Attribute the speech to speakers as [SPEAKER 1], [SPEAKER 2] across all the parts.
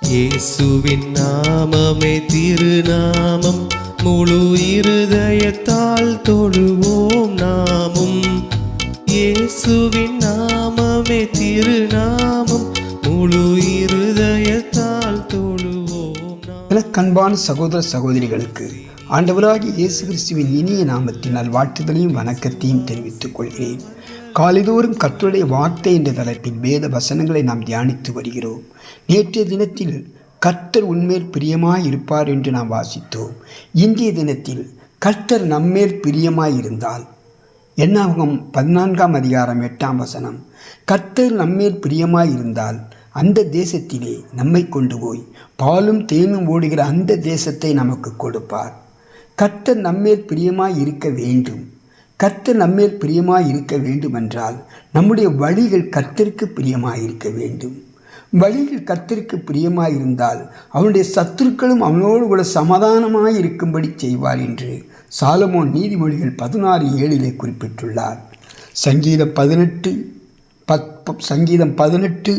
[SPEAKER 1] இயேசுவின் நாமமே திருநாமம், முழு இருதயத்தால் தொழுவோம் நாமும். இயேசுவின் நாமமே திருநாமம், முழு இருதயத்தால் தொழுவோம்.
[SPEAKER 2] எனக்கன்பான சகோதர சகோதரிகளுக்கு ஆண்டவராகிய இயேசு கிறிஸ்துவின் இனிய நாமத்தினால் வாழ்த்துதலையும் வணக்கத்தையும் தெரிவித்துக் கொள்கிறேன். காலைதோறும் கர்த்தருடைய வார்த்தை என்ற தலைப்பில் வேத வசனங்களை நாம் தியானித்து வருகிறோம். நேற்றைய தினத்தில் கர்த்தர் உன்மேல் பிரியமாய் இருப்பார் என்று நாம் வாசித்தோம். இன்றைய தினத்தில் கர்த்தர் நம்மேல் பிரியமாய் இருந்தால், என்னாகும் 14ஆம் அதிகாரம் 8ஆம் வசனம், கர்த்தர் நம்மேல் பிரியமாய் இருந்தால் அந்த தேசத்திலே நம்மை கொண்டு போய் பாலும் தேனும் ஓடுகிற அந்த தேசத்தை நமக்கு கொடுப்பார். கர்த்தர் நம்மேல் பிரியமாய் இருக்க வேண்டும். கர்த்தர் நம்மேல் பிரியமாய் இருக்க வேண்டுமென்றால் நம்முடைய வழிகள் கர்த்தருக்கு பிரியமாய் இருக்க வேண்டும். வழிகள் கர்த்தருக்கு பிரியமாய் இருந்தால் அவனுடைய சத்துருக்களும் அவனோடு கூட சமாதானமாய் இருக்கும்படி செய்வார் என்று சாலமோன் நீதிமொழிகள் 16:7 குறிப்பிட்டுள்ளார். சங்கீதம் 18:19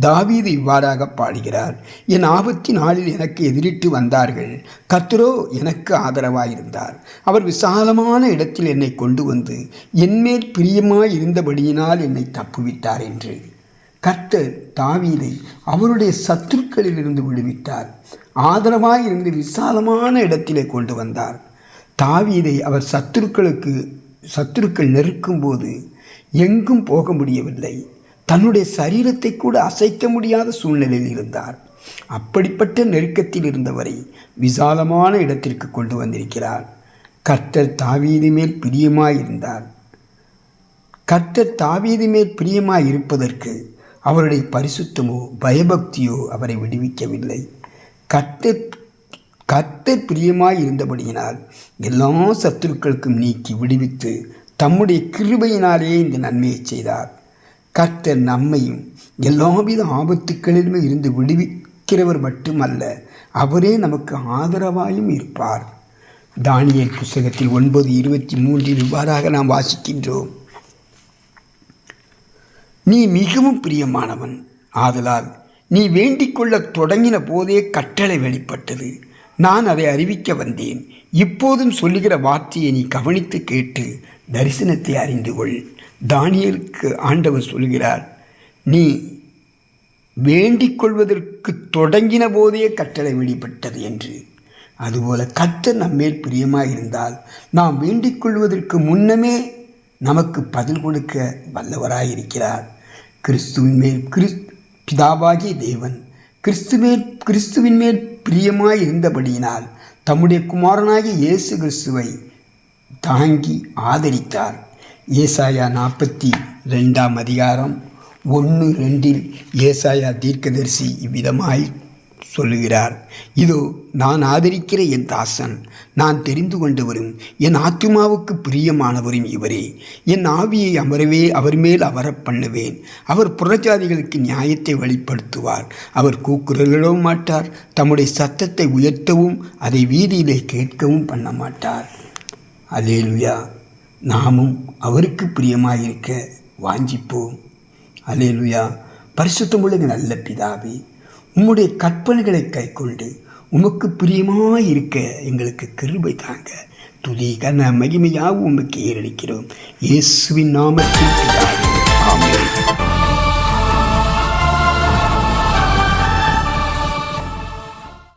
[SPEAKER 2] தாவீது இவ்வாறாக பாடுகிறார். என் ஆபத்தின் நாளில் எனக்கு எதிரிட்டு வந்தார்கள், கர்த்தரோ எனக்கு ஆதரவாயிருந்தார். அவர் விசாலமான இடத்தில் என்னை கொண்டு வந்து என்மேல் பிரியமாய் இருந்தபடியினால் என்னை தப்புவித்தார் என்று கர்த்தர் தாவீதை அவருடைய சத்துருக்களிலிருந்து விடுவித்தார். ஆதரவாய் இருந்து விசாலமான இடத்திலே கொண்டு வந்தார். தாவீதை அவர் சத்துருக்கள் நெருக்கும் போது எங்கும் போக முடியவில்லை. தன்னுடைய சரீரத்தை கூட அசைக்க முடியாத சூழ்நிலையில் இருந்தார். அப்படிப்பட்ட நெருக்கத்தில் இருந்தவரை விசாலமான இடத்திற்கு கொண்டு வந்திருக்கிறார். கர்த்தர் தாவீது மேல் பிரியமாயிருந்தார். கர்த்தர் தாவீது மேல் பிரியமாய் இருப்பதற்கு அவருடைய பரிசுத்தமோ பயபக்தியோ அவரை விடுவிக்கவில்லை. கர்த்தர் பிரியமாய் இருந்தபடியினால் எல்லா சத்துருக்களுக்கும் நீக்கி விடுவித்து தம்முடைய கிருபையினாலே இந்த நன்மையை செய்தார். கர்த்தர் நம்மையும் எல்லாவித ஆபத்துக்களிலுமே இருந்து விடுவிக்கிறவர் மட்டுமல்ல, அவரே நமக்கு ஆதரவாயும் இருப்பார். தானியேல் புத்தகத்தில் 9:23 இவ்வாறாக நாம் வாசிக்கின்றோம். நீ மிகவும் பிரியமானவன், ஆதலால் நீ வேண்டிக் கொள்ள தொடங்கின போதே கட்டளை வெளிப்பட்டது. நான் அதை அறிவிக்க வந்தேன். இப்போதும் சொல்லுகிற வார்த்தையை நீ கவனித்து கேட்டு தரிசனத்தை அறிந்து கொள். தானியேலுக்கு ஆண்டவர் சொல்கிறார், நீ வேண்டிக் கொள்வதற்கு தொடங்கின போதே கட்டளை வெளிப்பட்டது என்று. அதுபோல கர்த்தர் நம்மேல் பிரியமாய் இருந்தால் நாம் வேண்டிக் கொள்வதற்கு முன்னமே நமக்கு பதில் கொடுக்க வல்லவராயிருக்கிறார். பிதாவாகிய தேவன் கிறிஸ்துவின் மேல் பிரியமாய் இருந்தபடியினால் தம்முடைய குமாரனாகிய இயேசு கிறிஸ்துவை தாங்கி ஆதரித்தார். ஏசாயா 42ஆம் அதிகாரம் 1-2 ஏசாயா தீர்க்கதரிசி இவ்விதமாய் சொல்லுகிறார், இதோ நான் ஆதரிக்கிற என் தாசன், நான் தெரிந்து கொண்டவரும் என் ஆத்துமாவுக்கு பிரியமானவரும் இவரே. என் ஆவியை அவர் மேல் அமரப் பண்ணுவேன். அவர் புறஜாதிகளுக்கு நியாயத்தை வெளிப்படுத்துவார். அவர் கூக்குரலிடவும் மாட்டார், தம்முடைய சத்தத்தை உயர்த்தவும் அதை வீதியிலே கேட்கவும் பண்ண மாட்டார். அல்லேலூயா. நாமும் அவருக்கு பிரியமாயிருக்க வாஞ்சிப்போம். அல்லேலூயா. பரிசுத்தமுள்ள நல்ல பிதாவே, உம்முடைய கற்பனைகளை கைக்கொண்டு உமக்கு பிரியமாயிருக்க எங்களுக்கு கிருபை தாங்க. துதி கன மகிமையாகவும் உமக்கு ஏறளிக்கிறோம். இயேசுவின் நாமத்தில் பிதாவே, ஆமென்.